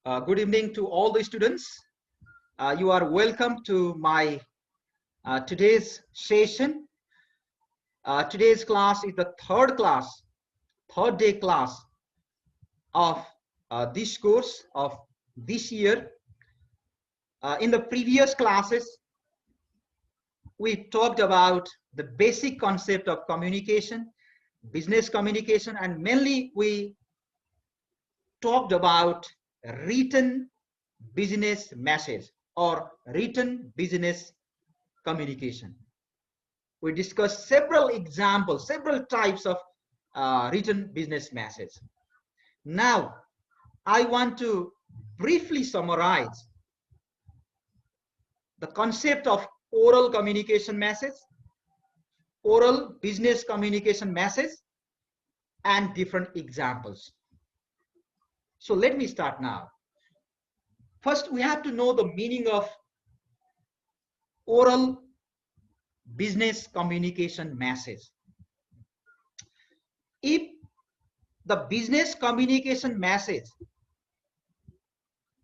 Good evening to all the students. You are welcome to my today's session. Today's class is the third day class of this course of this year. In the previous classes, we talked about the basic concept of communication, business communication, and mainly we talked about written business message or written business communication. We discussed several examples, several types of written business message. Now, I want to briefly summarize the concept of oral communication message, oral business communication message, and different examples. So let me start now. First, we have to know the meaning of oral business communication message. If the business communication message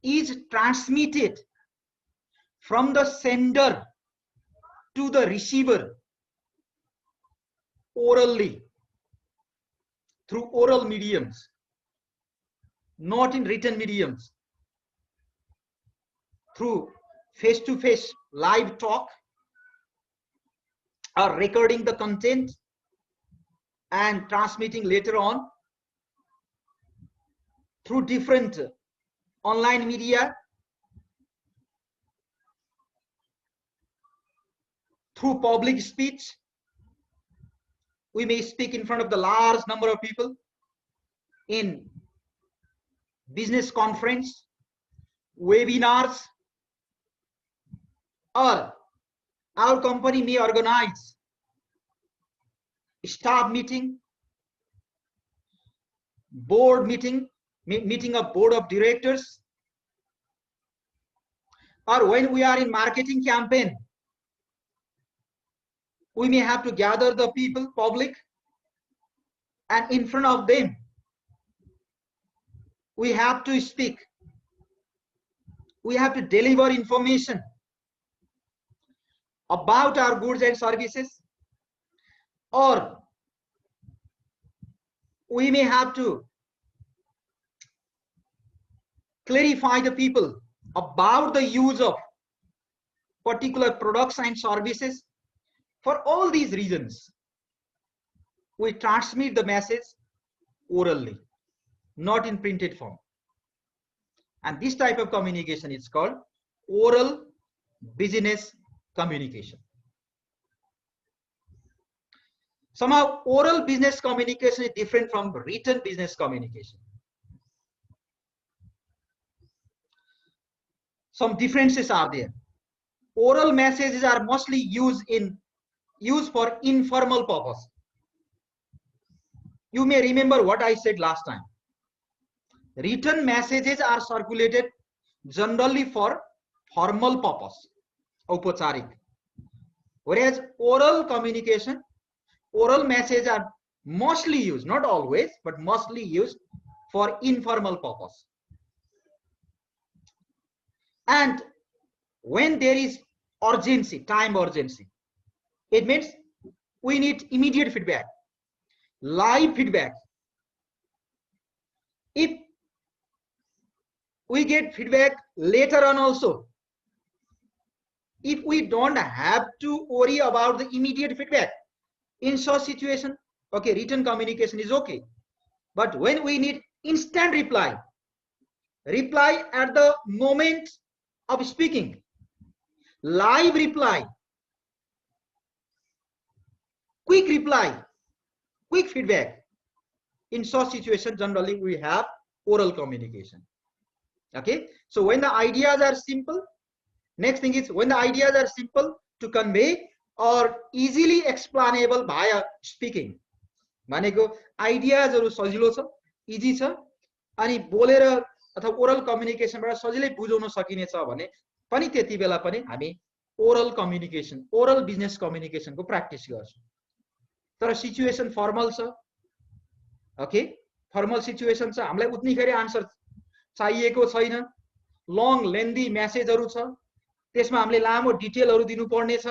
is transmitted from the sender to the receiver orally, through oral mediums, not in written mediums, through face-to-face live talk, or recording the content and transmitting later on through different online media, through public speech. We may speak in front of the large number of people in business conference, webinars, or our company may organize staff meeting, board meeting, meeting of board of directors, or when we are in marketing campaign, we may have to gather the people, public, and in front of them, we have to speak. We have to deliver information about our goods and services, or we may have to clarify the people about the use of particular products and services. For all these reasons, we transmit the message orally, not in printed form. And this type of communication is called oral business communication. Somehow, oral business communication is different from written business communication. Some differences are there. Oral messages are mostly used for informal purpose. You may remember what I said last time. Written messages are circulated generally for formal purpose, aupacharik. Whereas oral communication, oral messages are mostly used, not always, but mostly used for informal purpose. And when there is urgency, time urgency, it means we need immediate feedback, live feedback. If we get feedback later on also, if we don't have to worry about the immediate feedback, in such situation, okay, written communication is okay. But when we need instant reply at the moment of speaking, live reply, quick reply, quick feedback, in such situation, generally we have oral communication. Okay, so when the ideas are simple, next thing is when the ideas are simple to convey or easily explainable via speaking. भनेको आइडियाजहरु सजिलो छ, easy छ, अनि बोलेर अथवा oral कम्युनिकेसनबाट सजिलै बुझाउन सकिने छ भने पनि त्यति बेला पनि हामी ओरल कम्युनिकेसन, ओरल बिजनेस कम्युनिकेसनको प्र्याक्टिस गर्छौं. तर सिचुएसन फर्मल छ, ओके, फर्मल सिचुएसन छ, हामीलाई उतनीखेरि आन्सर चाहिएको छैन, लङ लेन्दी मेसेजहरू छ, त्यसमा हामीले लामो डिटेलहरू दिनुपर्ने छ,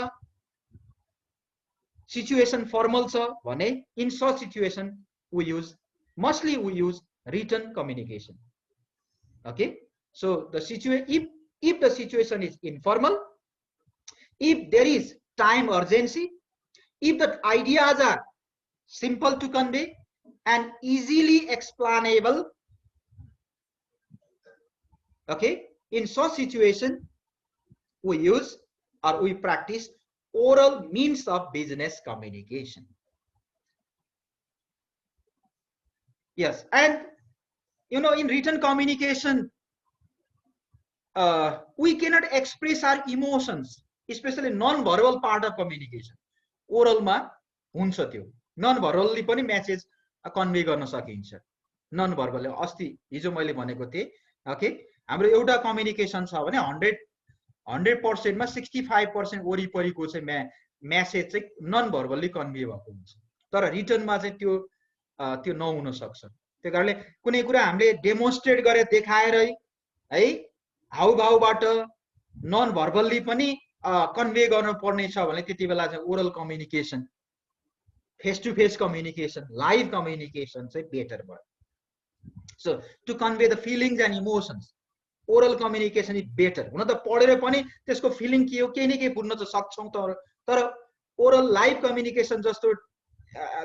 सिचुएसन फर्मल छ भने in such situation mostly we use written communication. Okay, so the situation, if the situation is informal, if there is time urgency, if the ideas are simple to convey and easily explainable, okay, in such situation we use or we practice oral means of business communication. Yes, and you know, in written communication we cannot express our emotions, especially non-verbal part of communication. Oral ma huncha tyo, non-verbally पनि message convey गर्न सकिन्छ, non-verbally. अस्ति हिजो मैले भनेको थिएँ, okay, हाम्रो एउटा कम्युनिकेसन छ भने 100% मा 65% वरिपरिको चाहिँ मेसेज चाहिँ non-verbally कन्भे भएको हुन्छ, तर रिटनमा चाहिँ त्यो नहुन सक्छ। त्यो कारणले कुनै कुरा हामीले डेमोन्स्ट्रेट गरेर देखाएर है हाउभावबाट नन भर्बल्ली पनि कन्भे गर्न पर्ने छ भने त्यति बेला चाहिँ oral communication, face to face communication, live communication चाहिँ बेटर भयो। So to convey the feelings and emotions oral communication is better. हुन त पढेर पनि त्यसको फिलिङ के हो केही न केही बुझ्न त सक्छौँ, तर ओरल लाइभ कम्युनिकेसन जस्तो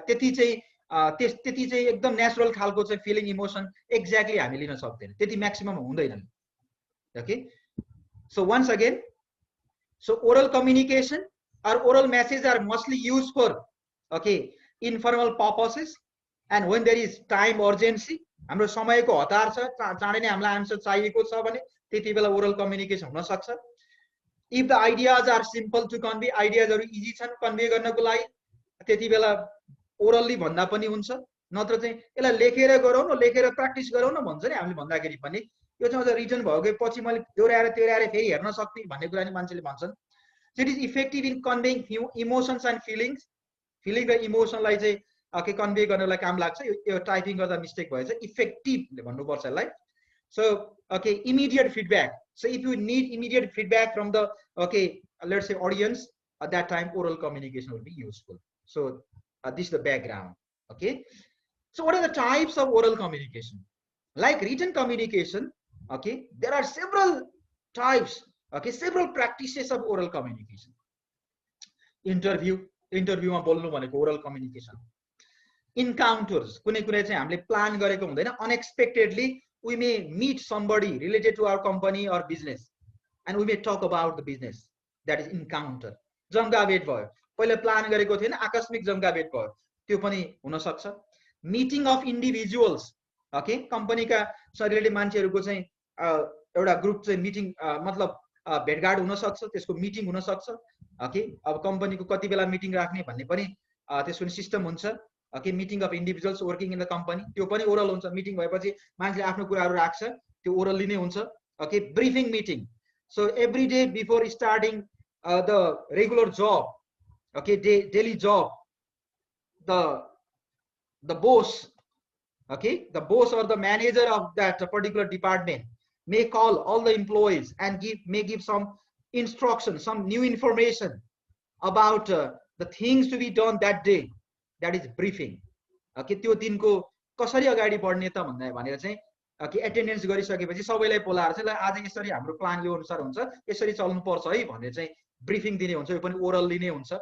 त्यति चाहिँ एकदम नेचुरल खालको चाहिँ फिलिङ इमोसन एक्ज्याक्टली हामी लिन सक्दैन, त्यति म्याक्सिमम हुँदैन। Okay, so once again, so oral communication or oral messages are mostly used for, okay, informal purposes, and when there is time urgency, हाम्रो समयको हतार छ, चाँडै नै हामीलाई आन्सर चाहिएको छ भने त्यति बेला ओरल कम्युनिकेसन हुन सक्छ। If the ideas are simple to convey, आइडियाजहरू इजी छन् कन्भे गर्नको लागि, त्यति बेला ओरल्ली भन्दा पनि हुन्छ। नत्र चाहिँ यसलाई लेखेर गरौँ न, लेखेर प्र्याक्टिस गरौँ न भन्छ नि हामीले भन्दाखेरि पनि यो चाहिँ अझ रिटन भयो पछि मैले दोहोऱ्याएर फेरि हेर्न सक्ने भन्ने कुरा नि मान्छेले भन्छन्। It is effective in conveying emotions and feelings, feeling र इमोसनलाई चाहिँ के कन्भे गर्नलाई काम लाग्छ। यो टाइपिङ गर्दा मिस्टेक भएछ, इफेक्टिभ भन्नुपर्छ यसलाई। So okay, immediate feedback, so if you need immediate feedback from the okay let's say audience, at that time oral communication will be useful. So this is the background. Okay, so what are the types of oral communication? Like written communication, okay, there are several types, okay, several practices of oral communication. Interview मा बोल्नु भनेको oral communication. Encounters, कुनै कुरा चाहिँ हामीले plan गरेको हुँदैन, unexpectedly we may meet somebody related to our company or business and we may talk about the business, that is encounter. जम्का भेट भयो, पहिले प्लान गरेको थिएन, आकस्मिक जम्का भेट भयो, त्यो पनि हुन सक्छ। मिटिङ अफ इन्डिभिजुअल्स, ओके, कम्पनीका रिलेटेड मान्छेहरूको चाहिँ एउटा ग्रुप चाहिँ मिटिङ मतलब भेटघाट हुन सक्छ, त्यसको मिटिङ हुन सक्छ। ओके, अब कम्पनीको कति बेला मिटिङ राख्ने भन्ने पनि त्यसको सिस्टम हुन्छ। Okay, meeting of individuals working in the company, त्यो पनि ओरल हुन्छ। मिटिङ भएपछि मान्छेले आफ्नो कुराहरू राख्छ, त्यो ओरल्ली नै हुन्छ। Okay, briefing meeting, so every day before starting the regular job, okay, daily job, the boss, okay, the boss or the manager of that particular department may call all the employees and may give some instruction, some new information about the things to be done that day, that is briefing. Okay, त्यो दिनको कसरी अगाडि बढ्ने त भनेर चाहिँ कि attendance गरिसकेपछि सबैलाई बोलाएर चाहिँ आज यसरी हाम्रो प्लान यो अनुसार हुन्छ, यसरी चल्नु पर्छ है भनेर चाहिँ ब्रिफिङ दिने हुन्छ, यो पनि ओरल्ली नै हुन्छ।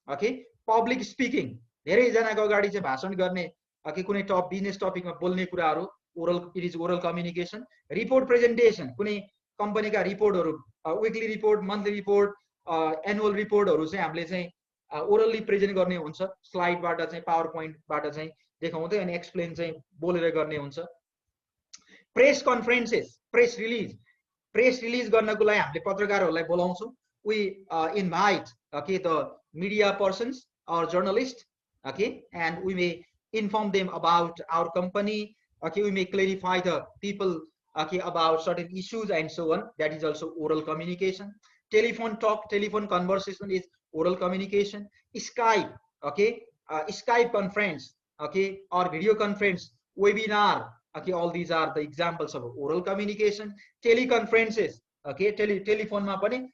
ओके, पब्लिक स्पिकिङ, धेरै जनाको अगाडि चाहिँ भाषण गर्ने, ओके, कुनै बिजनेस टपिकमा बोल्ने कुराहरू oral, it is oral communication. Report presentation, कुनै कम्पनीका रिपोर्टहरू, विकली रिपोर्ट, मन्थली रिपोर्ट, एनुअल रिपोर्टहरू चाहिँ हामीले चाहिँ ओरल्ली प्रेजेन्ट गर्ने हुन्छ, स्लाइडबाट चाहिँ पावर पोइन्टबाट चाहिँ देखाउँदै अनि एक्सप्लेन चाहिँ बोलेर गर्ने हुन्छ। प्रेस कन्फरेन्सेस, प्रेस रिलिज गर्नको लागि हामीले पत्रकारहरूलाई बोलाउँछौँ। We invite, okay, the media persons or journalists, okay, and we may inform them about our company. Okay, we may clarify the people, okay, about certain issues and so on. That is also oral communication. Telephone talk, telephone conversation is oral communication. Skype, okay, Skype conference, okay, or video conference, webinar, Okay, all these are the examples of oral communication. Teleconferences, okay, telephone ma pani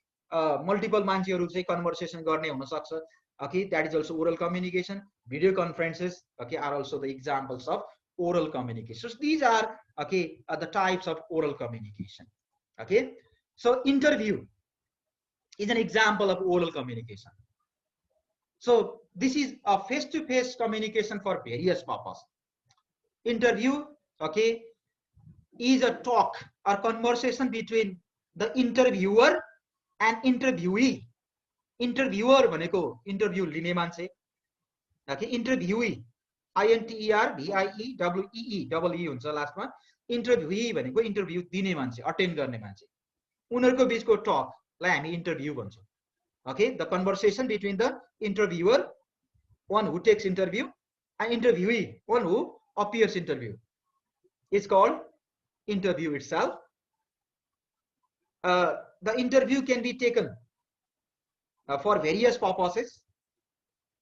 multiple मान्छेहरु चाहिँ conversation गर्ने हुन सक्छ. Okay, that is also oral communication. Video conferences, okay, are also the examples of oral communication. So these are, okay, the types of oral communication. Okay, so interview is an example of oral communication. So this is a face-to-face communication for various purposes. Interview, okay, is a talk or conversation between the interviewer and interviewee. Interviewer भनेको interview लिने मान्छे, okay, interviewee INTERVIEWEE double E हुन्छ लास्टमा. interviewee भनेको interview दिने मान्छे, attend गर्ने मान्छे. उनीहरुको बीचको talk लाई हामी interview भन्छौं. Okay, the conversation between the interviewer, one who takes interview, and interviewee, one who appears interview, is called interview itself. The interview can be taken for various purposes.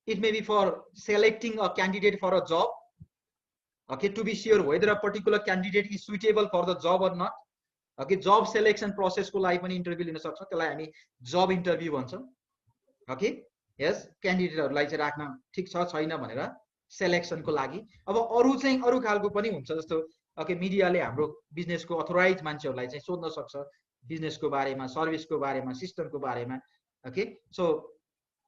It may be for selecting a candidate for a job, okay, to be sure whether a particular candidate is suitable for the job or not. Okay, job selection process को लागि पनि interview लिन सक्छौं, त्यसलाई हामी job interview भन्छौं. Okay, yes, candidate हरुलाई चाहिँ राख्न ठीक छ छैन भनेर selection को लागि. अब अरु चाहिँ अरु खालको पनि हुन्छ, जस्तो okay, मिडियाले हाम्रो बिजनेस को अथोराइज मान्छेहरुलाई चाहिँ सोध्न सक्छ बिजनेस को बारेमा, सर्भिस को बारेमा, सिस्टम को बारेमा. Okay, so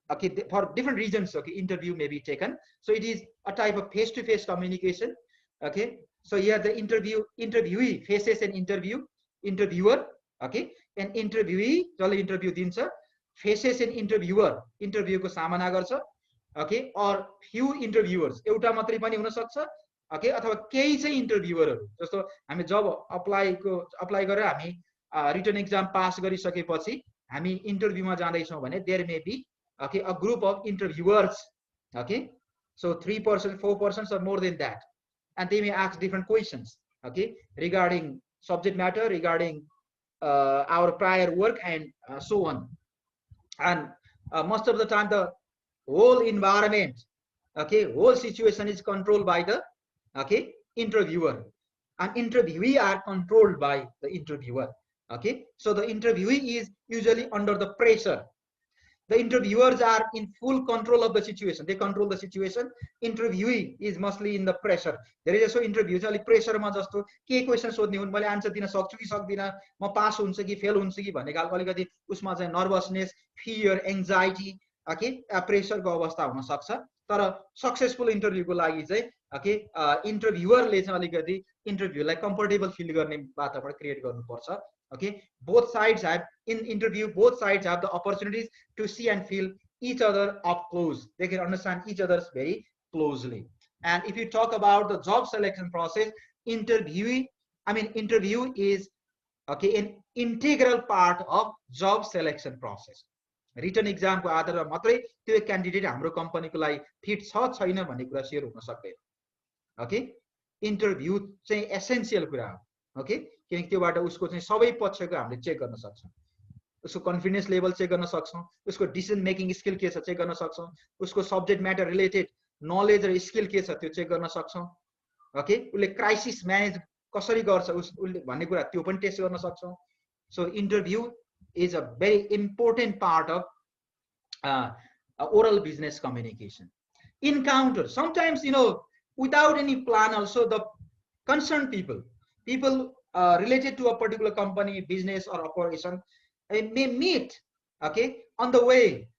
okay, for different reasons, okay, interview may be taken. So it is a type of face-to-face communication. Okay, so here the interviewee faces an interviewer, okay, and interviewee जसले interview दिन्छ faces an interviewer, interview को सामना गर्छ. Okay, or few interviewers, एउटा मात्रै पनि हुन सक्छ. Okay, अथवा केही चाहिँ इन्टरभ्युअरहरु, जस्तो हामी जब अप्लाई गरेर हामी रिटन एक्जाम पास गरिसकेपछि हामी इन्टरभ्युमा जाँदै छौं भने there may be, okay, a group of interviewers. Okay, so 3 persons, 4 persons or more than that, and they may ask different questions, okay, regarding subject matter, regarding our prior work, and so on. And most of the time the whole environment, okay, whole situation is controlled by the, okay, interviewer, and interviewee are controlled by the interviewer. Okay, so the interviewee is usually under the pressure. The interviewers are in full control of the situation, they control the situation. Interviewee is mostly in the pressure. There is also interview चाहिँ pressure मा जस्तो के question सोध्ने हुन्, मैले answer दिन सक्छु कि सक्दिन, म पास हुन्छ कि फेल हुन्छ कि भन्ने खालको अलिकति उसमा चाहिँ nervousness, fear, anxiety, okay, pressure को अवस्था हुन सक्छ. तर सक्सेसफुल इन्टरभ्यु को लागि चाहिँ, okay, इन्टरभ्युअरले चाहिँ अलिकति इन्टरभ्युलाई कम्फर्टेबल फिल गर्ने वातावरण क्रिएट गर्नुपर्छ. Okay, both sides have, in interview both sides have the opportunities to see and feel each other up close. They can understand each other very closely. And if you talk about the job selection process, interview is, okay, an integral part of job selection process. Written exam को आधारमा मात्रै त्यो candidate हाम्रो कम्पनीको लागि fit छ छैन भन्ने कुरा शेयर हुन सक्दैन. Okay, इन्टरभ्यु चाहिँ एसेन्शियल कुरा हो. Okay, किनकि त्योबाट उसको चाहिँ सबै पक्षको हामीले चेक गर्न सक्छौं. उसको कन्फिडेन्स लेभल चेक गर्न सक्छौं, उसको डिसिजन मेकिङ स्किल के छ चेक गर्न सक्छौं, उसको सब्जेक्ट म्याटर रिलेटेड नलेज र स्किल के छ त्यो चेक गर्न सक्छौं. ओके, उसले क्राइसिस म्यानेज कसरी गर्छ उसले भन्ने कुरा त्यो पनि टेस्ट गर्न सक्छौं. So interview is a very important part of oral business communication. Encounter, sometimes, you know, without any plan also, the concerned people related to a particular company, business or operation, may meet, okay, on the way.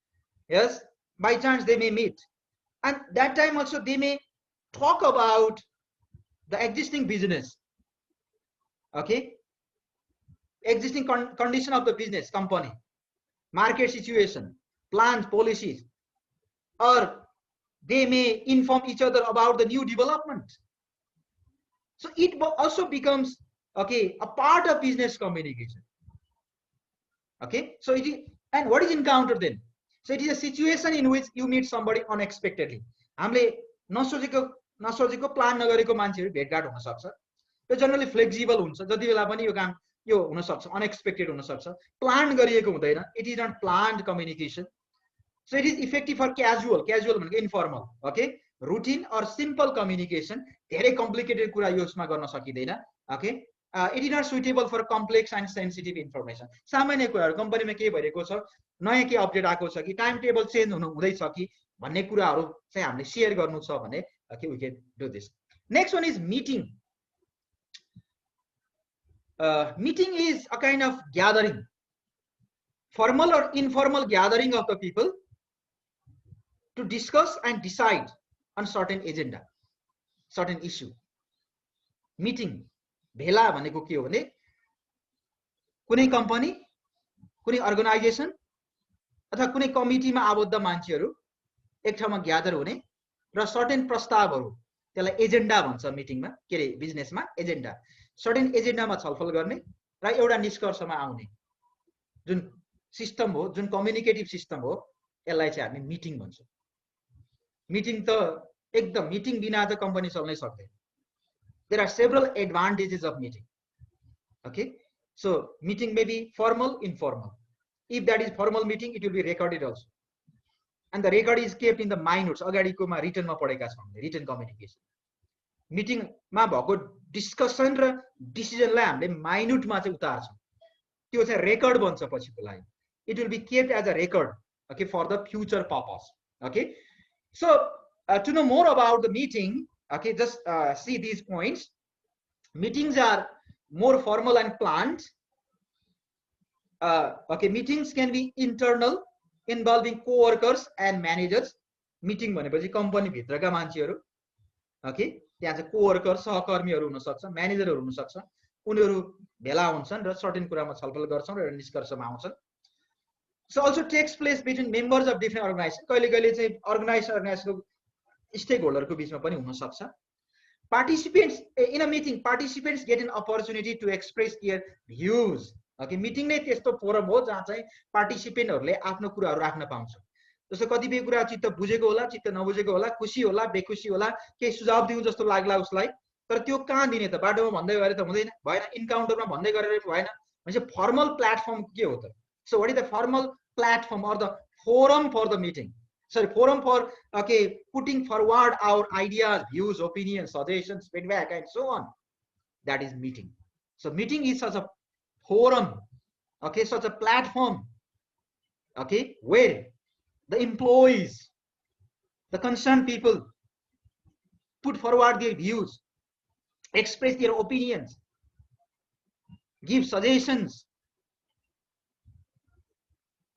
Yes, by chance they may meet, and that time also they may talk about the existing business, okay, existing condition of the business company, market situation, plans, policies, or they may inform each other about the new development. So it also becomes, okay, a part of business communication. Okay, so it is, and what is encounter then? So it is a situation in which you meet somebody unexpectedly. हामीले नसोचेको plan नगरेको मान्छेहरु भेटघाट हुन सक्छ. त्यो generally flexible हुन्छ, जति बेला पनि यो काम यो हुन सक्छ, अनएक्सपेक्टेड हुन सक्छ, प्लान गरिएको हुँदैन. It is not planned communication. So it is effective for casual भनेको informal, okay, routine or simple communication. धेरै complicated कुरा यसमा गर्न सकिदैन. Okay, it is not suitable for complex and sensitive information. सामान्य कुराहरु कम्पनीमा के भइरहेको छ, नयाँ के अपडेट आएको छ कि टाइम टेबल चेन्ज हुँदै छ कि भन्ने कुराहरु चाहिँ हामीले शेयर गर्नु छ भने okay, we can do this. Next one is meeting. Meeting is a kind of gathering, formal or informal gathering of the people to discuss and decide on certain agenda, certain issue. Meeting भेला भनेको के हो भने कुनै company, कुनै organisation अथवा कुनै कमिटीमा आबद्ध मान्छेहरू एक ठाउँमा ग्यादर हुने र सर्टेन प्रस्तावहरू, त्यसलाई एजेन्डा भन्छ मिटिङमा, के रे बिजनेसमा एजेन्डा, सर्टेन एजेन्डामा छलफल गर्ने र एउटा निष्कर्षमा आउने जुन सिस्टम हो, जुन कम्युनिकेटिभ सिस्टम हो, यसलाई चाहिँ हामी मिटिङ भन्छौँ. मिटिङ त एकदम मिटिङ बिना त कम्पनी चल्नै सक्दैन. There are several advantages of meeting. Okay, so meeting may be formal, informal. If that is formal meeting, it will be recorded also, and the record is kept in the minutes. अगाडिको मा written मा पढेका छौं, written communication. Meeting मा भएको discussion र decision लाई हामीले minute मा चाहिँ उतार्छौं. त्यो चाहिँ record बन्छ पछिको लागि. It will be kept as a record, okay, for the future purpose. Okay, so to know more about the meeting, okay, just see these points. Meetings are more formal and planned. Okay, meetings can be internal, involving co-workers and managers. Meeting भनेपछि company भित्रका मान्छेहरू, okay, त्यहाँ चाहिँ co-worker सहकर्मीहरू हुन सक्छ, म्यानेजरहरू हुन सक्छ, उनीहरू भेला हुन्छन् र सर्टेन कुरामा छलफल गर्छन् र एउटा निष्कर्षमा आउँछन्. So also takes place between members of different organizations. कहिले-कहिले चाहिँ अर्गनाइजेसनको स्टेकहोल्डरको बीचमा पनि हुन सक्छ. Participants in a meeting, participants get an opportunity to express their views. Okay, meeting नै त्यस्तो फोरम हो जहाँ चाहिँ पार्टिसिपेन्टहरुले आफ्नो कुराहरु राख्न पाउँछ. जस्तो कतिपय कुरा चित्त बुझेको होला, चित्त नबुझेको होला, खुशी होला, बेखुसी होला, केही सुझाव दिउँ जस्तो लाग्ला उसलाई, तर त्यो कहाँ दिने त? बाटोमा भन्दै गरे त हुँदैन, भएन, इन्काउन्टरमा भन्दै गरेर भएन. भनेपछि फर्मल प्लेटफर्म के हो त? So what is the formal platform or the forum for the meeting? Sorry, forum for, okay, putting forward our ideas, views, opinions, suggestions, feedback, and so on. That is meeting. So meeting is such a forum, okay, such a platform, okay, where the employees, the concerned people put forward their views, express their opinions, give suggestions,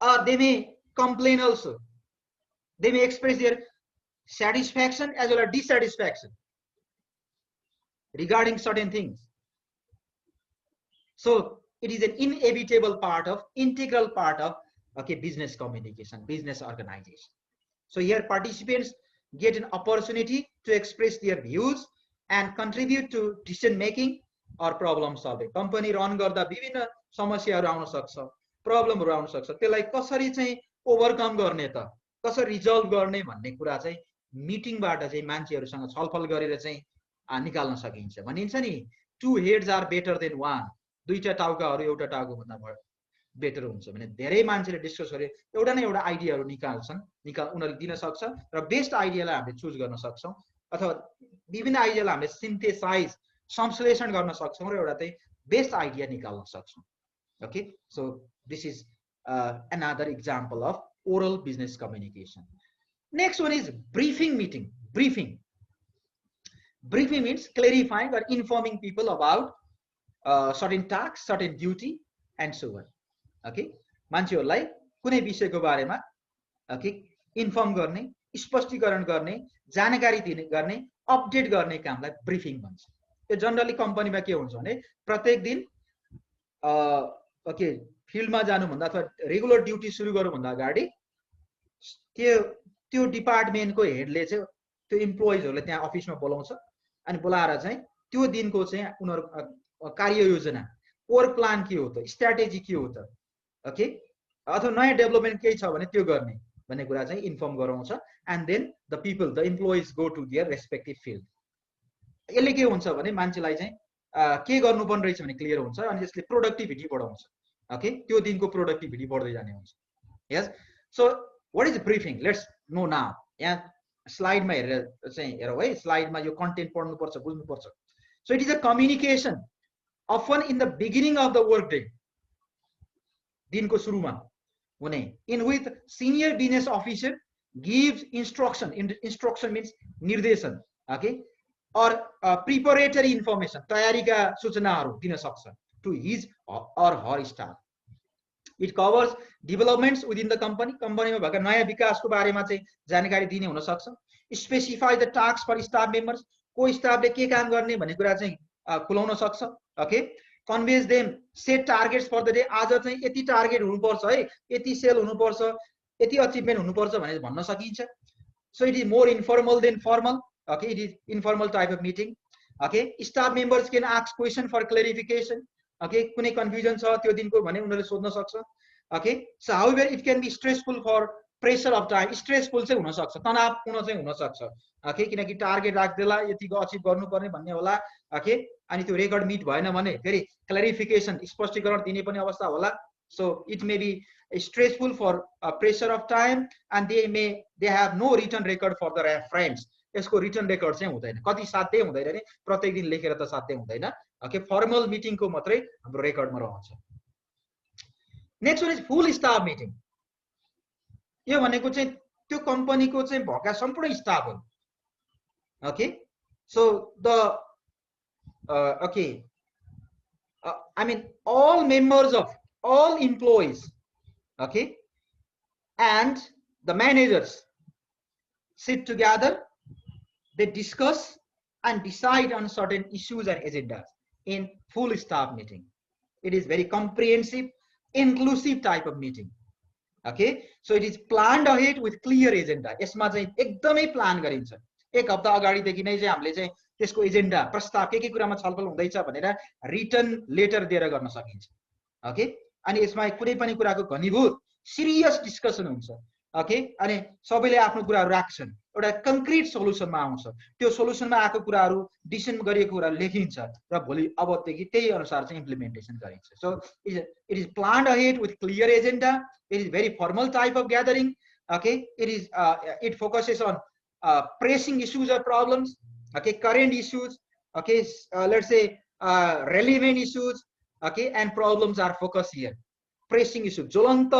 or they may complain also. They may express their satisfaction as well as dissatisfaction regarding certain things. So it is an inevitable part of, integral part of, okay, business communication, business organization. So here participants get an opportunity to express their views and contribute to decision making or problem solving. Company run गर्दा विभिन्न समस्याहरू आउन सक्छ, प्रब्लमहरू आउन सक्छ, त्यसलाई कसरी चाहिँ ओभरकम गर्ने त, कसरी रिजल्भ गर्ने भन्ने कुरा चाहिँ मिटिङबाट चाहिँ मान्छेहरूसँग छलफल गरेर चाहिँ निकाल्न सकिन्छ. भनिन्छ नि, two heads are better than one. दुईटा टाउकाहरू एउटा टाउको भन्दा बेटर हुन्छ भने धेरै मान्छेले डिस्कस गरे एउटा न एउटा आइडियाहरू निकाल्छन्, उनीहरूले दिन सक्छ र बेस्ट आइडियालाई हामीले चुज गर्न सक्छौं अथवा विभिन्न आइडियालाई हामीले सिन्थेसाइज, संश्लेषण गर्न सक्छौं र एउटा चाहिँ बेस्ट आइडिया निकाल्न सक्छौं. Okay, so this is another example of oral business communication. Next one is briefing meeting. Briefing means clarifying or informing people about certain tasks, certain duty, and so on. Okay, मान्छेहरूलाई कुनै विषयको बारेमा, okay, inform गर्ने, स्पष्टीकरण गर्ने, जानकारी दिने, गर्ने, अपडेट गर्ने कामलाई ब्रिफिङ भन्छ. यो जनरली कम्पनीमा के हुन्छ भने प्रत्येक दिन okay, फिल्डमा जानुभन्दा अथवा रेगुलर ड्युटी सुरु गर्नुभन्दा अगाडि त्यो डिपार्टमेन्टको हेडले चाहिँ त्यो इम्प्लोइजहरुले त्यहाँ अफिसमा बोलाउँछ अनि बोलाएर चाहिँ त्यो दिनको चाहिँ उनीहरु कार्ययोजना, कोर प्लान के हो त, स्ट्र्याटेजी के हो त, ओके, अथवा नयाँ डेभलपमेन्ट केही छ भने त्यो गर्ने भन्ने कुरा चाहिँ इन्फर्म गराउँछ. And then the people, the employees go to their respective field. यसले के हुन्छ भने मान्छेलाई चाहिँ के गर्नुपर्ने रहेछ भने क्लियर हुन्छ अनि यसले प्रोडक्टिभिटी बढाउँछ. ओके, त्यो दिनको प्रोडक्टिभिटी बढ्दै जाने हुन्छ. Yes, so what is briefing? Let's know now. यहाँ स्लाइडमा हेरेर चाहिँ हेरौँ है, स्लाइडमा यो कन्टेन्ट पढ्नुपर्छ, बुझ्नुपर्छ. So it is a communication often in the beginning of the work day, दिनको सुरुमा हुने, in which senior business officer gives instruction. Instruction means निर्देशन, okay, or preparatory information, तयारीका सूचनाहरू दिन सक्छ to his or her staff. It covers developments within the company. कम्पनीमा भएका नयाँ विकासको बारेमा चाहिँ जानकारी दिने हुन सक्छ. Specify the tasks for staff members. को स्टाफले के काम गर्ने भन्ने कुरा चाहिँ खुलाउन सक्छ. Okay, conveys them, set targets for the day. आज चाहिँ यति टार्गेट हुनुपर्छ है, यति सेल हुनुपर्छ, यति अचिभमेन्ट हुनुपर्छ भनेर भन्न सकिन्छ. So it is more informal than formal. Okay, it is informal type of meeting. Okay, staff members can ask question for clarification. Okay, कुनै कन्फ्युजन छ त्यो दिनको भने उनीहरूले सोध्न सक्छ. Okay, so however it can be stressful for pressure of time. Stressful चाहिँ हुन सक्छ, तनावपूर्ण चाहिँ हुन सक्छ. ओके, किनकि टार्गेट राख्दैला यतिको अचिभ गर्नुपर्ने भन्ने होला. ओके, अनि त्यो रेकर्ड मिट भएन भने फेरि क्ल्यारिफिकेसन स्पष्टीकरण दिने पनि अवस्था होला. So it may be stressful for pressure of time, and they have no written record for the reference. यसको रिटर्न रेकर्ड चाहिँ हुँदैन, कति साध्य हुँदैन नि, प्रत्येक दिन लेखेर त साध्य हुँदैन. ओके, फर्मल मिटिङको मात्रै हाम्रो रेकर्डमा रहन्छ. Next one is full staff meeting. यो भनेको चाहिँ त्यो कम्पनीको चाहिँ भएका सम्पूर्ण स्टाफहरू. Okay, so the okay, I mean all members of all employees, okay, and the managers sit together. They discuss and decide on certain issues and agendas in full staff meeting. It is very comprehensive, inclusive type of meeting. Okay, so it is planned ahead with clear agenda. यसमा चाहिँ एकदमै plan गरिन्छ. एक हप्ता अगाडिदेखि नै चाहिँ हामीले चाहिँ त्यसको एजेन्डा, प्रस्ताव के कुरामा छलफल हुँदैछ भनेर रिटन लेटर दिएर गर्न सकिन्छ. ओके, अनि यसमा कुनै पनि कुराको घनीभूत सिरियस डिस्कसन हुन्छ. ओके, अनि सबैले आफ्नो कुराहरू राख्छन्, एउटा कन्क्रिट सोलुसनमा आउँछ. त्यो सोलुसनमा आएको कुराहरू, डिसिजन गरिएको कुराहरू लेखिन्छ र भोलि अबदेखि त्यही अनुसार चाहिँ इम्प्लिमेन्टेसन गरिन्छ. So it is planned ahead with clear agenda. It is very formal type of gathering. Okay, it focuses on pressing issues or problems. Okay, current issues. Okay, let's say relevant issues. Okay, and problems are focused here. Pressing issues, ज्वलन्त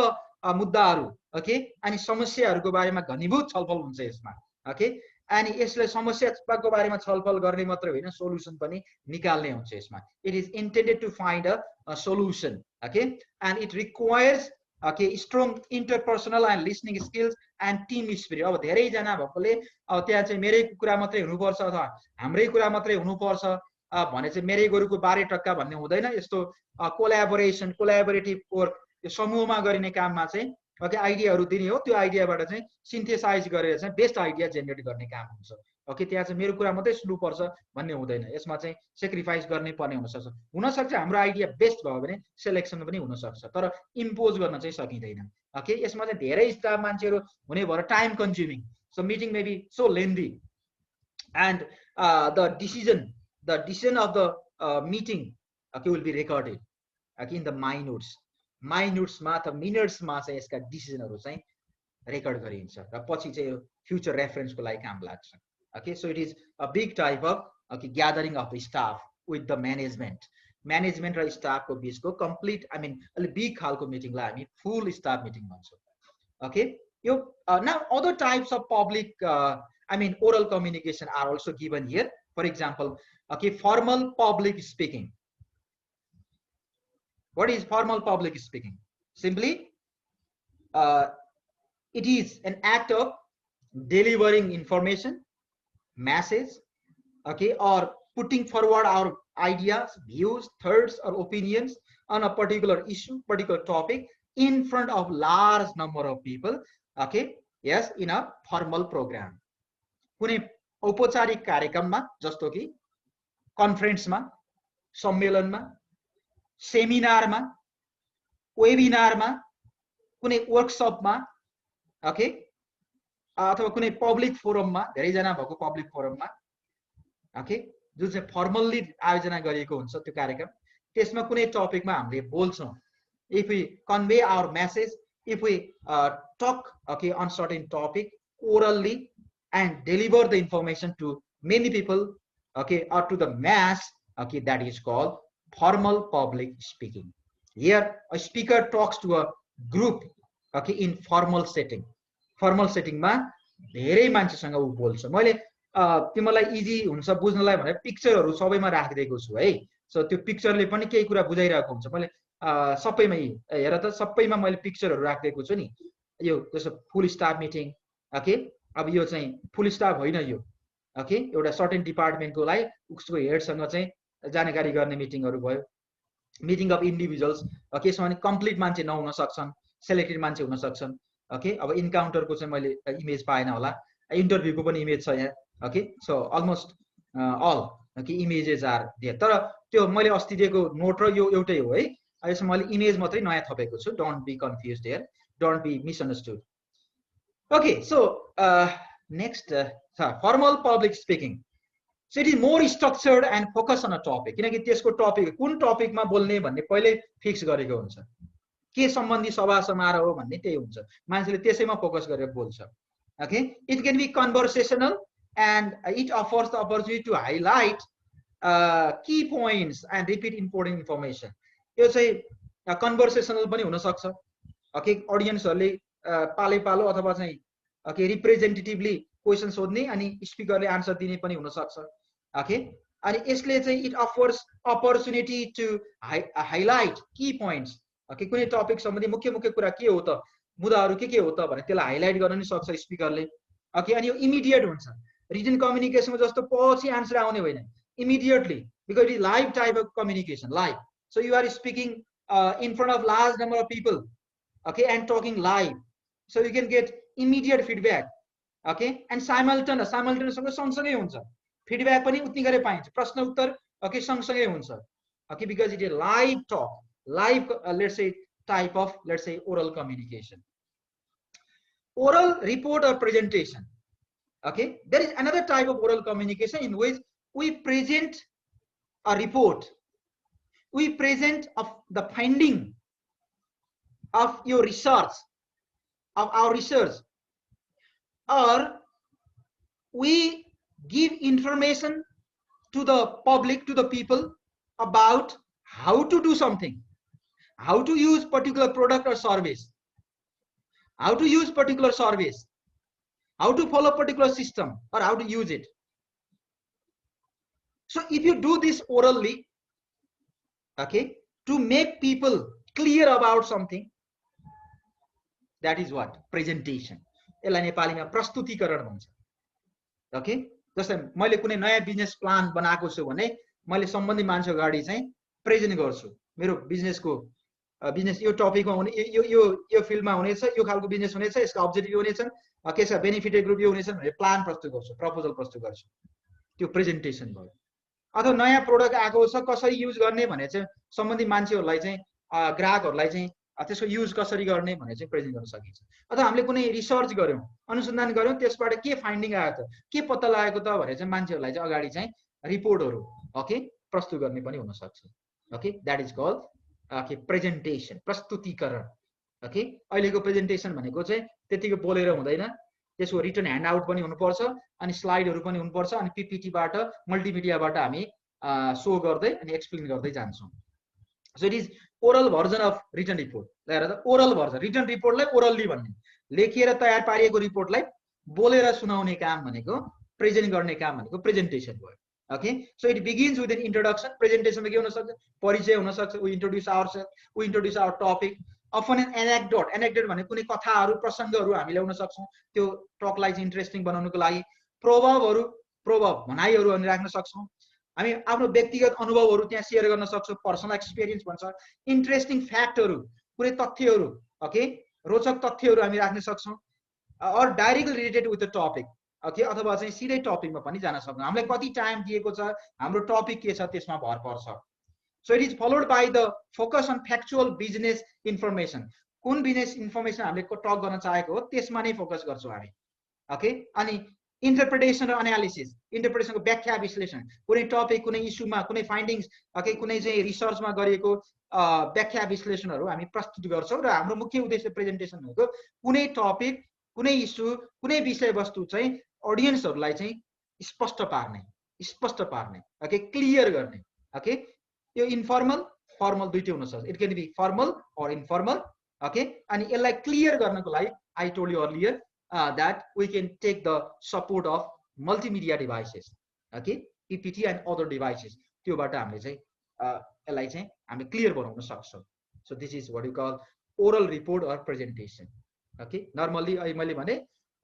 मुद्दाहरू. Okay, अनि समस्याहरूको बारेमा घनीभूत छलफल हुन्छ यसमा. Okay, अनि यसले समस्याको बारेमा छलफल गर्ने मात्र होइन, सोलुसन पनि निकाल्ने हुन्छ यसमा. It is intended to find a solution. Okay, and it requires okay strong interpersonal and listening skills and team spirit. अब धेरै जना भएकोले अब त्यहाँ चाहिँ मेरै कुरा मात्रै हुनुपर्छ अथवा हाम्रै कुरा मात्रै हुनुपर्छ भने चाहिँ मेरै गोरुको 12 टक्का भन्ने हुँदैन. यस्तो कोल्याबोरेसन, कोल्याबोरेटिभ वर्क, यो समूहमा गरिने काममा चाहिँ ओके आइडियाहरू दिने हो. त्यो आइडियाबाट चाहिँ सिन्थेसाइज गरेर चाहिँ बेस्ट आइडिया जेनेरेट गर्ने काम हुन्छ. ओके, त्यहाँ चाहिँ मेरो कुरा मात्रै सुन्नुपर्छ भन्ने हुँदैन. यसमा चाहिँ सेक्रिफाइस गर्नै पर्ने हुनसक्छ. हुनसक्छ हाम्रो आइडिया बेस्ट भयो भने सेलेक्सन पनि हुनसक्छ, तर इम्पोज गर्न चाहिँ सकिँदैन. ओके, यसमा चाहिँ धेरै स्टाफ मान्छेहरू हुने भएर time consuming. So meeting may be so lengthy and the decision of the meeting okay will be recorded okay in the माइनुट्समा अथवा मिनट्समा चाहिँ यसका डिसिजनहरू चाहिँ रेकर्ड गरिन्छ र पछि चाहिँ फ्युचर रेफरेन्सको लागि काम लाग्छ. Okay, so it is a big type of okay gathering of the staff with the management र staff को बीच को complete, I mean अलि big खालको meeting ला हामी full staff meeting भन्छौँ. Okay, यो now other types of public I mean oral communication are also given here. For example, okay, formal public speaking. What is formal public speaking? Simply it is an act of delivering information, message, okay, or putting forward our ideas, views, thoughts or opinions on a particular issue, particular topic in front of large number of people. Okay, yes, in a formal program. कुनै औपचारिक कार्यक्रममा जस्तो कि कन्फरेन्समा, सम्मेलनमा, सेमिनारमा, वेबिनारमा, कुनै वर्कसपमा, okay, अथवा कुनै public फोरममा, धेरै जना भएको पब्लिक फोरममा, ओके, जुन चाहिँ फर्मल्ली आयोजना गरिएको हुन्छ त्यो कार्यक्रम, त्यसमा कुनै टपिकमा हामीले बोल्छौं. If we convey our message, if we talk okay on certain topic orally, and deliver the information to many people, okay, or to the mass, okay, that is called formal public speaking. Here a speaker talks to a group, okay, in formal setting. Formal setting मा धेरै मान्छेसँग उ बोल्छ. मैले तिमीलाई easy हुन्छ बुझ्नलाई भनेर पिक्चरहरु सबैमा राखिदिएको छु है. सो त्यो पिक्चरले पनि केही कुरा बुझाइरहेको हुन्छ. मैले सबैमै हेर त सबैमा मैले पिक्चरहरु राखिदिएको छु नि. यो जस्तो फुल स्टाफ मिटिङ, ओके, अब यो चाहिँ फुल स्टाफ होइन यो, ओके, एउटा सर्टेन डिपार्टमेन्टको लागि उसको हेडसँग चाहिँ जानकारी गर्ने मिटिङहरु भयो. मिटिङ अफ इन्डिभिजुअल्स, ओके, यसमा पनि कम्प्लिट मान्छे नहुन सक्छन्, सेलेक्टेड मान्छे हुन सक्छन्, ओके. अब इन्काउन्टरको चाहिँ मैले इमेज पाएन होला, इन्टरभ्यूको पनि इमेज छ यहाँ, okay. So almost all, okay, images are there. तर त्यो मैले अस्ति दिएको नोट र यो एउटै हो है. यसमा मैले इमेज मात्रै नयाँ थपेको छु. Don't be confused here, don't be misunderstood. Okay, so next formal public speaking. So it is more structured and focused on a topic. किनकि त्यसको टपिक कुन टपिकमा बोल्ने भन्ने पहिले फिक्स गरेको हुन्छ. के सम्बन्धी सभा समारोह हो भन्ने त्यही हुन्छ. मान्छेले त्यसैमा फोकस गरेर बोल्छ. Okay, it can be conversational and it offers the opportunity to highlight key points and repeat important information. यो चाहिँ कन्भर्सेसनल पनि हुन सक्छ. ओके, ऑडियन्सहरुले पालै पालो अथवा चाहिँ ओके रिप्रेजेन्टेटिभली क्वेशन सोध्ने अनि स्पिकरले आन्सर दिने पनि हुन सक्छ. ओके, अनि यसले चाहिँ it offers opportunity to highlight key points. Okay, कुनै टपिक सम्बन्धी मुख्य मुख्य कुरा के हो त, मुद्दाहरु के हो त भने त्यसलाई हाइलाइट गर्न नि सक्छ स्पिकरले. ओके, अनि यो इमिडिएट हुन्छ. रिटन कम्युनिकेसनमा जस्तो पछि आन्सर आउने होइन, immediately, because it is live type of communication, live. So you are speaking in front of large number of people, okay, and talking live, so you can get immediate feedback, okay, and simultaneous सँगसँगै हुन्छ. feedback पनि उतनी गरे पाइन्छ. प्रश्न उत्तर okay सँगसँगै हुन्छ. Okay, because it is live talk, live let's say type of, let's say, oral communication. Oral report or presentation. Okay, there is another type of oral communication in which we present a report. We present of the finding of your research, of our research, or we give information to the public, to the people about how to do something, how to use particular product or service, how to use particular service, how to follow particular system, or how to use it. So if you do this orally, okay, to make people clear about something, that is what presentation. यसलाई नेपालीमा प्रस्तुतिकरण भन्छ. Okay, जस्तै मैले कुनै नयाँ business plan बनाएको छु भने मैले सम्बन्धी मान्छे अगाडि चाहिँ प्रेजेन्ट गर्छु. मेरो बिजनेसको बिजनेस यो टपिकमा हुने, यो फिल्डमा हुनेछ, यो खालको बिजनेस हुनेछ, यसका अब्जेक्टिभ हुनेछन्, यसका बेनिफिटेड ग्रुप यो हुनेछन् भनेर प्लान प्रस्तुत गर्छु, प्रपोजल प्रस्तुत गर्छु. त्यो प्रेजेन्टेसन भयो. अथवा नयाँ प्रोडक्ट आएको छ कसरी युज गर्ने भने चाहिँ सम्बन्धी मान्छेहरूलाई चाहिँ ग्राहकहरूलाई चाहिँ त्यसको युज कसरी गर्ने भने चाहिँ प्रेजेन्ट गर्न सकिन्छ. अथवा हामीले कुनै रिसर्च गर्यौं, अनुसन्धान गर्यौं, त्यसबाट के फाइन्डिङ आयो त, के पत्ता लागेको त भनेर चाहिँ मान्छेहरूलाई चाहिँ अगाडि चाहिँ रिपोर्टहरु ओके प्रस्तुत गर्ने पनि हुन सक्छ. Okay, that is called okay presentation, प्रस्तुतिकरण. ओके, अहिलेको प्रेजेन्टेसन भनेको चाहिँ त्यतिकै बोलेर हुँदैन, त्यसको रिटन ह्यान्ड आउट पनि हुनुपर्छ, अनि स्लाइडहरु पनि हुनुपर्छ, अनि पीपीटी बाट मल्टिमिडियाबाट हामी शो गर्दै अनि एक्सप्लेन गर्दै जान्छौं. So it is oral version of written report. हेर त, ओरल भर्जन रिटन रिपोर्टलाई ओरल्ली भन्ने, लेखिएर तयार पारिएको रिपोर्टलाई बोलेर सुनाउने काम भनेको, प्रेजेन्ट गर्ने काम भनेको प्रेजेन्टेसन भयो. Okay, so it begins with an introduction. प्रेजेन्टेसनमा के हुन सक्छ, परिचय हुन सक्छ, we introduce ourselves, we introduce our topic. Often an anecdote, anecdote भने कुनै कथाहरु प्रसंगहरु हामी ल्याउन सक्छौं त्यो टकलाई चाहिँ इन्ट्रेस्टिङ बनाउनको लागि. प्रोभर्बहरु, प्रोभर्ब भनाइहरु हामी राख्न सक्छौं. हामी आफ्नो व्यक्तिगत अनुभवहरु त्यहाँ शेयर गर्न सक्छौं, पर्सनल एक्सपीरियन्स भन्छ. इन्ट्रेस्टिङ फ्याक्टहरु, कुनै तथ्यहरु, ओके, रोचक तथ्यहरु हामी राख्न सक्छौं. और directly related with the topic, okay, अथवा चाहिँ सिधै टपिकमा पनि जान सक्छौं. हामीलाई कति टाइम दिएको छ, हाम्रो टपिक के छ त्यसमा भर पर्छ. So it is followed by the focus on factual business information. कुन बिजनेस इन्फर्मेसन हामीले टक गर्न चाहेको हो त्यसमा नै फोकस गर्छौं हामी. ओके, अनि इन्टरप्रिटेसन र एनालिसिस, इन्टरप्रिटेसनको व्याख्या विश्लेषण, कुनै टपिक, कुनै इस्युमा, कुनै फाइन्डिङ्स, ओके, कुनै चाहिँ रिसर्चमा गरिएको व्याख्या विश्लेषणहरु हामी प्रस्तुत गर्छौं. र हाम्रो मुख्य उद्देश्य प्रेजेन्टेसन भनेको कुनै टपिक, कुनै इस्यु, कुनै विषयवस्तु चाहिँ अडियन्सहरुलाई चाहिँ स्पष्ट पार्ने ओके क्लियर गर्ने ओके यो इन्फर्मल फर्मल दुईटै हुन सक्छ it can be formal or informal okay अनि यसलाई क्लियर गर्नको लागि I told you earlier that we can take the support of multimedia devices okay PPT and other devices त्योबाट हामीले चाहिँ यसलाई चाहिँ हामी क्लियर बनाउन सक्छौं so this is what you call oral report or presentation okay normally मैले भने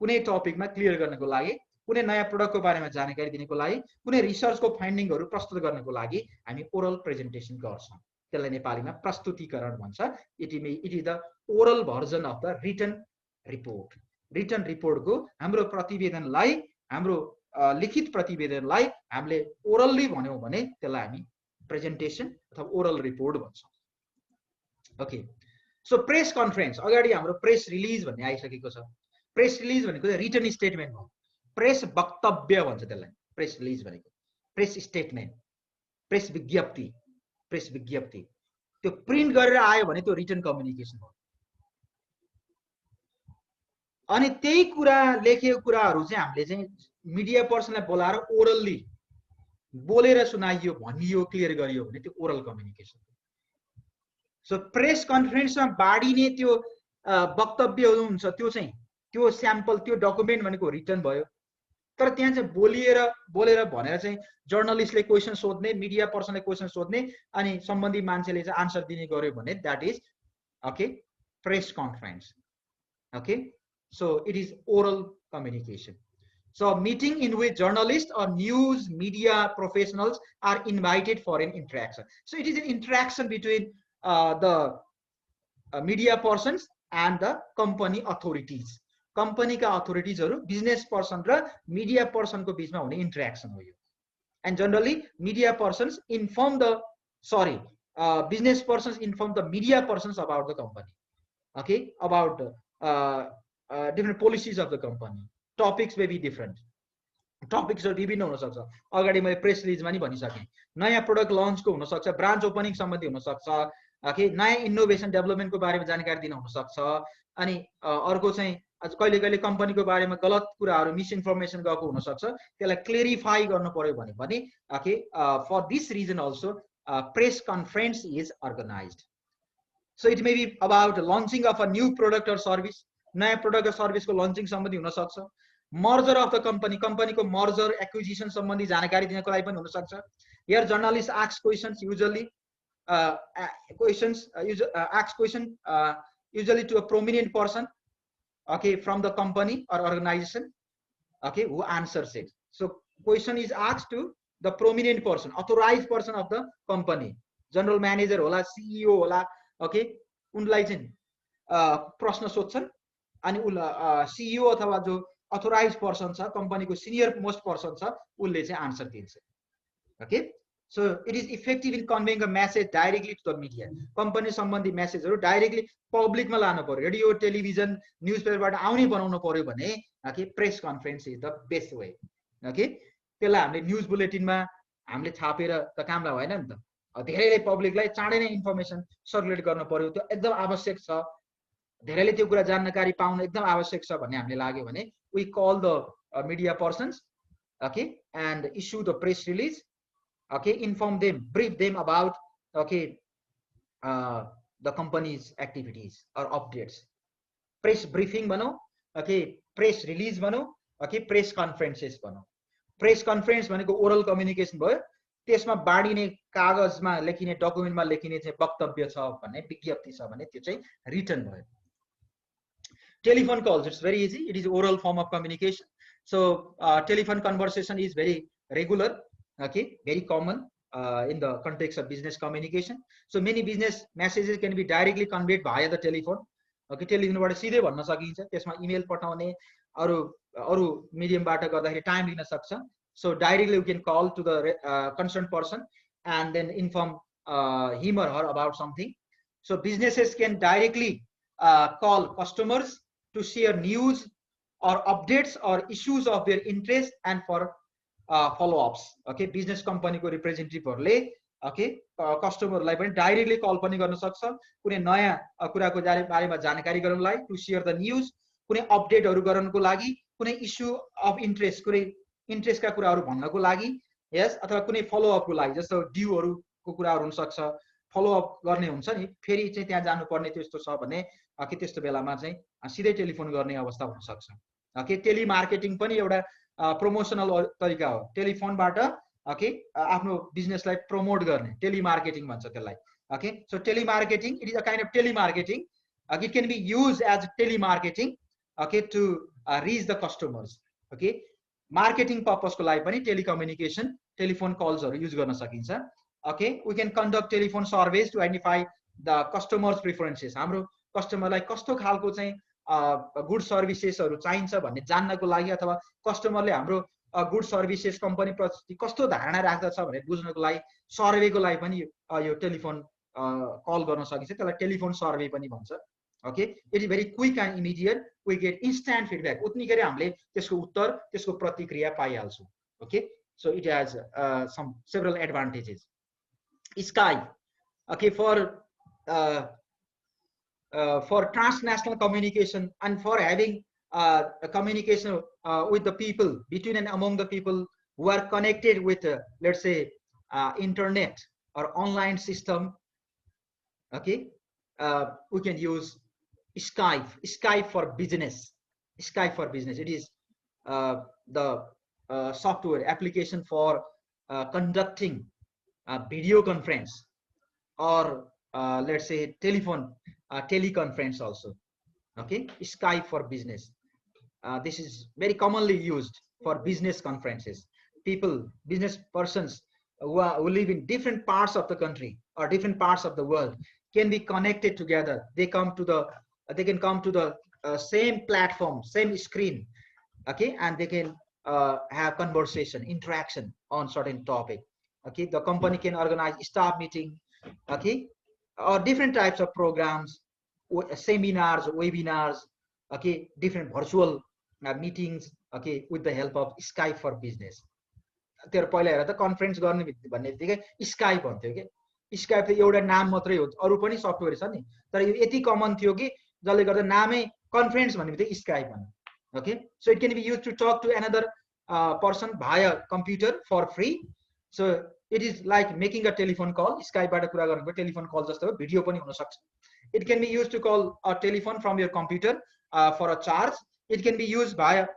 कुनै टपिकमा क्लियर गर्नको लागि कुनै नयाँ प्रोडक्टको बारेमा जानकारी दिनको लागि कुनै रिसर्चको फाइन्डिङहरु प्रस्तुत गर्नको लागि हामी ओरल प्रेजेन्टेसन गर्छौं त्यसलाई नेपालीमा प्रस्तुतिकरण भन्छ it is the oral version of the written report को हाम्रो प्रतिवेदनलाई हाम्रो लिखित प्रतिवेदनलाई हामीले ओरल्ली भन्यौ भने त्यसलाई हामी प्रेजेन्टेसन अथवा ओरल रिपोर्ट भन्छौं ओके सो प्रेस कन्फरेन्स अगाडि हाम्रो प्रेस रिलिज भन्ने आइसकेको छ प्रेस रिलिज भनेको चाहिँ रिटन स्टेटमेन्ट हो प्रेस वक्तव्य भन्छ त्यसलाई प्रेस रिलिज भनेको प्रेस स्टेटमेन्ट प्रेस विज्ञप्ति त्यो प्रिन्ट गरेर आयो भने त्यो रिटन कम्युनिकेसन हो अनि त्यही कुरा लेखेको कुराहरु चाहिँ हामीले चाहिँ मिडिया पर्सनलाई बोलाएर ओरल्ली बोलेर सुनाइयो भनियो क्लियर गरियो भने त्यो ओरल कम्युनिकेसन सो प्रेस कन्फरेन्समा बाडिने त्यो वक्तव्य हुन्छ त्यो चाहिँ त्यो स्याम्पल त्यो डकुमेन्ट भनेको रिटन भयो तर त्यहाँ चाहिँ बोलेर भनेर चाहिँ जर्नलिस्टले क्वेशन सोध्ने मिडिया पर्सनले क्वेशन सोध्ने अनि सम्बन्धित मान्छेले चाहिँ आन्सर दिने गर्यो भने that is okay press conference okay so it is oral communication so meeting in which journalists or news media professionals are invited for an interaction so it is an interaction between the media persons and the company authorities company ka authorities haru business person ra media person ko बीचमा हुने interaction हो यो and generally media persons inform the business persons inform the media persons about the company okay about different policies of the company topics may be different topics are विभिन्न हुन सक्छ अगाडि मैले press रिलिजमा नि भनिसके नयाँ प्रोडक्ट लन्च को हुन सक्छ ब्रान्च ओपनिङ सम्बन्धी हुन सक्छ ओके नयाँ इनोभेसन डेभलपमेन्ट को बारेमा जानकारी दिन हुन सक्छ अनि अर्को चाहिँ कहिले कहिले कम्पनीको बारेमा गलत कुराहरु मिस इन्फर्मेसन गएको हुन सक्छ त्यसलाई क्लेरिफाई गर्नु पर्यो भने पनि okay for this reason also press conference is organised so it may be about launching of a new product और सर्भिस नयाँ प्रोडक्ट र सर्भिस को लन्चिङ सम्बन्धी हुन सक्छ मर्जर अफ द कंपनी को मर्जर एक्विजिसन सम्बन्धी जानकारी दिनको लागि पनि हुन सक्छ here journalist ask questions usually usually to a prominent person okay from the company or organization okay who answers it so question is asked to the prominent person authorized person of the company general manager होला CEO होला okay उनलाई चाहिँ प्रश्न सोध्छन् अनि CEO अथवा जो authorised person छ कम्पनीको सिनियर मोस्ट पर्सन छ उनले चाहिँ आन्सर दिन्छ okay so it is effective in conveying a message directly to the media company सम्बन्धी मेसेजहरु डाइरेक्टली पब्लिकमा लानु पर्यो रेडियो टेलिभिजन न्यूजपेपरबाट आउने बनाउनु पर्यो भने okay press conference is the best way okay त्यसलाई हामीले न्यूज बुलेटिनमा हामीले छापेर त काम भएन नि त धेरैले पब्लिकलाई चाँडै नै इन्फर्मेसन सर्कुलेट गर्न पर्यो त्यो एकदम आवश्यक छ धेरैले त्यो कुरा जानकारी पाउन एकदम आवश्यक छ भन्ने हामीले लाग्यो भने we call the media persons okay and issue the press release okay inform them brief them about okay the company's activities or updates press briefing bano okay press release bano okay press conferences bano press conference भनेको oral communication भयो त्यसमा बाडिने कागजमा लेखिने डकुमेन्टमा लेखिने चाहिँ वक्तव्य छ भन्ने विज्ञप्ति छ भने त्यो चाहिँ रिटन भयो telephone calls it's very easy it is oral form of communication so telephone conversation is very regular okay very common in the context of business communication so many business messages can be directly conveyed via the telephone okay telephone बाट सिधै भन्न सकिन्छ त्यसमा email पठाउने अरु medium बाट गर्दाखेरि time लिन सक्छ so directly you can call to the concerned person and then inform him or her about something so businesses can directly call customers to share news or updates or issues of their interest and for follow-ups okay business company को representative हरुले okay customer लाई पनि directly call पनि गर्न सक्छ कुनै नयाँ कुराको बारेमा जानकारी गराउनलाई to share the news कुनै update हरु गराउनको लागि कुनै इस्यु अफ इन्ट्रेस्ट कुनै इन्ट्रेस्टका कुराहरू भन्नको लागि यस अथवा कुनै फलोअपको लागि जस्तो ड्युहरूको कुराहरू हुन सक्छ फलोअप गर्ने हुन्छ नि फेरि चाहिँ त्यहाँ जानुपर्ने त्यस्तो छ भने कि त्यस्तो बेलामा चाहिँ सिधै टेलिफोन गर्ने अवस्था हुन सक्छ कि टेलिमार्केटिङ पनि एउटा प्रमोसनल तरिका हो टेलिफोनबाट ओके आफ्नो बिजनेसलाई प्रमोट गर्ने टेलिमार्केटिङ भन्छ त्यसलाई okay so telemarketing it is a kind of telemarketing it can be used as telemarketing okay to reach the customers okay marketing purpose ko लागि पनि telecommunication telephone calls haru use गर्न सकिन्छ okay we can conduct telephone surveys to identify the customers preferences हाम्रो कस्टमरलाई कस्तो खालको चाहिँ good सर्भिसेसहरु चाहिन्छ भन्ने जान्नको लागि अथवा कस्टमरले हाम्रो गुड सर्भिसेस कम्पनी प्रति कस्तो धारणा राख्दछ भनेर बुझ्नको लागि सर्वेको लागि पनि यो टेलिफोन कल गर्न सकिन्छ त्यसलाई टेलिफोन सर्वे पनि भन्छ okay it is very quick and immediate we get instant feedback उत्नीखेर हामीले त्यसको उत्तर त्यसको प्रतिक्रिया पाइहाल्छौं okay so it has some several advantages Skype okay for transnational communication and for having a communication with the people between and among the people who are connected with let's say internet or online system okay we can use Skype for business it is the software application for conducting video conference or let's say teleconference also okay Skype for business this is very commonly used for business conferences business persons who live in different parts of the country or different parts of the world can be connected together they can come to the same platform same screen okay and they can have conversation interaction on certain topic okay the company can organize staff meeting okay or different types of programs seminars webinars okay different virtual meetings okay with the help of Skype for business तर पहिला हेर त conference गर्ने भन्ने बित्तिकै Skype भन्थ्यो के Skype त एउटा नाम मात्रै हो अरु पनि सफ्टवेयर छ नि तर यो यति कमन थियो कि जसले गर्दा नामै कन्फरेन्स भन्ने बित्तिकै स्काइप भन्नु okay so it can be used to talk to another person via computer for free so it is like making a telephone call स्काइपबाट कुरा गर्नुको टेलिफोन कल जस्तो हो भिडियो पनि हुन सक्छ it can be used to call a telephone from your computer for a charge it can be used via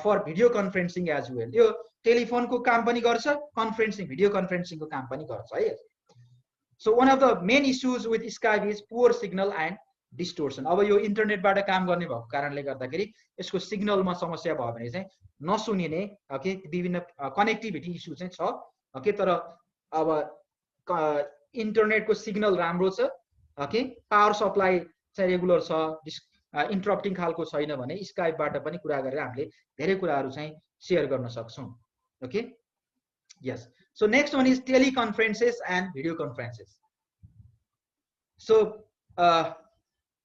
for video conferencing as well यो टेलिफोनको काम पनि गर्छ कन्फरेन्सिङ भिडियो कन्फरेन्सिङको काम पनि गर्छ है so one of the main issues with Skype is poor signal and distortion अब यो इन्टरनेटबाट काम गर्ने भएको कारणले गर्दाखेरि यसको सिग्नलमा समस्या भयो भने चाहिँ नसुनिने ओके विभिन्न कनेक्टिभिटी इश्यू चाहिँ छ ओके तर अब इन्टरनेटको सिग्नल राम्रो छ ओके पावर सप्लाई चाहिँ रेगुलर छ इन्टरप्टिङ खालको छैन भने स्काइपबाट पनि कुरा गरेर हामीले धेरै कुराहरू चाहिँ शेयर गर्न सक्छौं okay yes so next one is teleconferences and video conferences so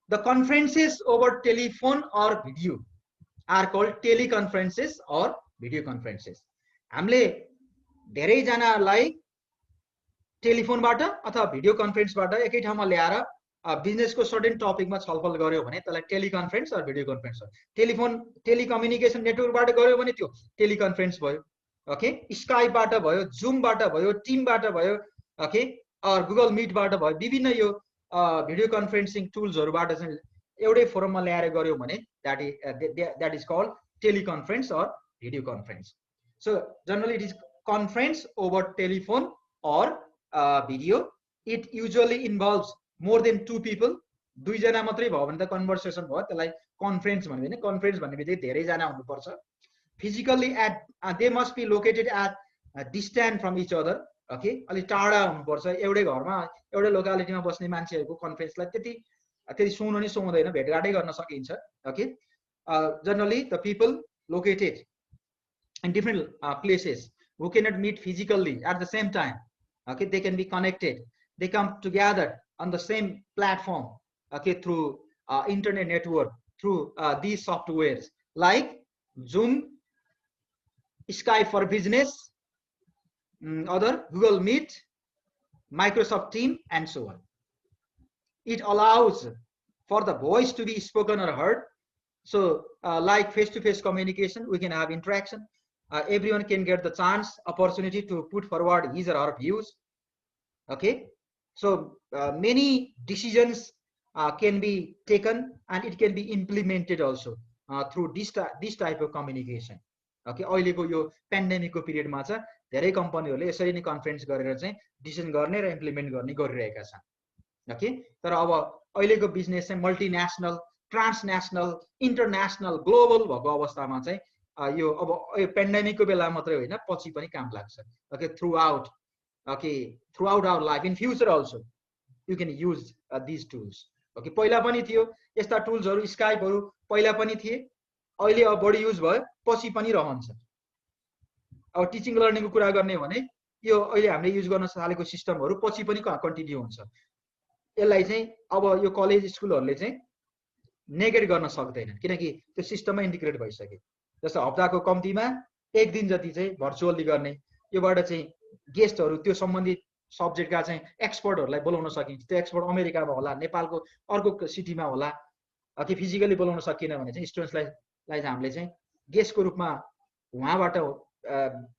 the conferences over telephone or video are called teleconferences or video conferences हामीले धेरै जनालाई टेलिफोनबाट अथवा भिडियो कन्फरेन्सबाट एकै ठाउँमा ल्याएर बिजनेसको सर्टेन टपिकमा छलफल गर्यो भने त्यसलाई टेलिकन्फरेन्स अर भिडियो कन्फरेन्स हो टेलिफोन टेलिकम्युनिकेसन नेटवर्कबाट गर्यो भने त्यो टेलिकन्फरेन्स भयो ओके स्काइपबाट भयो जुमबाट भयो टिमबाट भयो ओके अर गुगल मिटबाट भयो विभिन्न यो भिडियो कन्फरेन्सिङ टुल्सहरुबाट चाहिँ एउटै फोरममा ल्याएर गर्यो भने that is called teleconference or video conference so generally it is conference over telephone or video it usually involves more than two people दुई जना मात्रै भयो भने त कन्भर्सेसन भयो त्यसलाई कन्फरेन्स भन्ने हैन कन्फरेन्स भन्ने बित्तिकै धेरै जना हुनु पर्छ physically at they must be located at distant from each other okay अलि टाढा हुनु पर्छ एउटै घरमा एउटै लोकालिटीमा बस्ने मान्छेहरुको कन्फरेन्सलाई त्यति सुन्नु नि सुन्दैन भेटघाटै गर्न सकिन्छ okay generally the people located in different places who cannot meet physically at the same time okay they can be connected they come together on the same platform okay through internet network through these softwares like Zoom, Skype for business, other Google Meet, Microsoft Teams, and so on. It allows for the voice to be spoken or heard So like face-to-face communication, we can have interaction. Everyone can get the chance, opportunity to put forward his or her views. Okay, so many decisions can be taken and it can be implemented also through this type of communication. Okay, अहिलेको यो पेन्डेमिकको पिरियडमा चाहिँ धेरै कम्पनीहरूले यसरी नै conference गरेर चाहिँ decision गर्ने र इम्प्लिमेन्ट गर्ने गरिरहेका छन्. ओके, तर अब अहिलेको बिजनेस चाहिँ मल्टिनेसनल, ट्रान्सनेसनल, इन्टरनेसनल, ग्लोबल भएको अवस्थामा चाहिँ यो अब पेन्डेमिकको बेला मात्रै होइन, पछि पनि काम लाग्छ. Okay, throughout our life, in future also you can use these tools. Okay, पहिला पनि थियो यस्ता टुल्सहरू, स्काइपहरू पहिला पनि थिए, अहिले अब बढी युज भयो, पछि पनि रहन्छ. अब टिचिङ लर्निङको कुरा गर्ने भने यो अहिले हामीले युज गर्न थालेको सिस्टमहरू पछि पनि कन्टिन्यू हुन्छ. यसलाई चाहिँ अब यो कलेज स्कुलहरूले चाहिँ नेगेट गर्न सक्दैनन् किनकि त्यो सिस्टममा इन्टिग्रेट भइसक्यो. जस्तो हप्ताको कम्तीमा एक दिन जति चाहिँ भर्चुअली गर्ने, योबाट चाहिँ गेस्टहरू त्यो सम्बन्धित सब्जेक्टका चाहिँ एक्सपर्टहरूलाई बोलाउन सकिन्छ. त्यो एक्सपर्ट अमेरिकामा होला, नेपालको अर्को सिटीमा होला. कि फिजिकली बोलाउन सकिएन भने चाहिँ स्टुडेन्ट्सलाई हामीले चाहिँ गेस्टको रूपमा उहाँबाट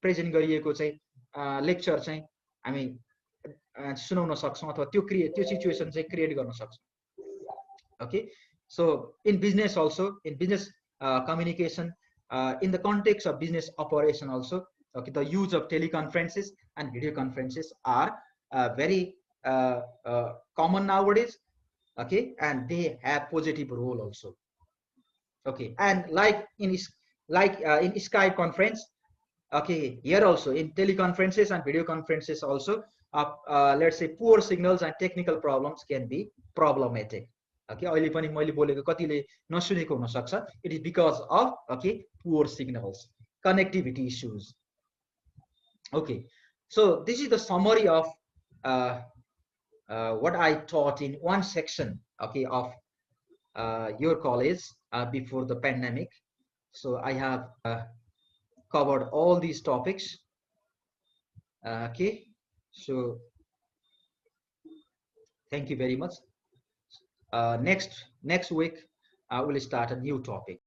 प्रेजेन्ट गरिएको चाहिँ लेक्चर चाहिँ हामी सुनाउन सक्छौँ अथवा त्यो सिचुएसन चाहिँ क्रिएट गर्न सक्छौँ. Okay, so in business also, in business communication, in the context of business operation also, okay, the use of teleconferences and video conferences are very common nowadays. Okay, and they have positive role also. Okay, and like in Skype conference, okay, here also in teleconferences and video conferences also, let's say poor signals and technical problems can be problematic. Okay, अहिले पनि मैले बोलेको कतिले नसुनेको हुन सक्छ. It is because of poor signals, connectivity issues. Okay, so this is the summary of what I taught in one section, okay, of your college before the pandemic. So I have covered all these topics. Okay, so thank you very much. Next week we'll start a new topic.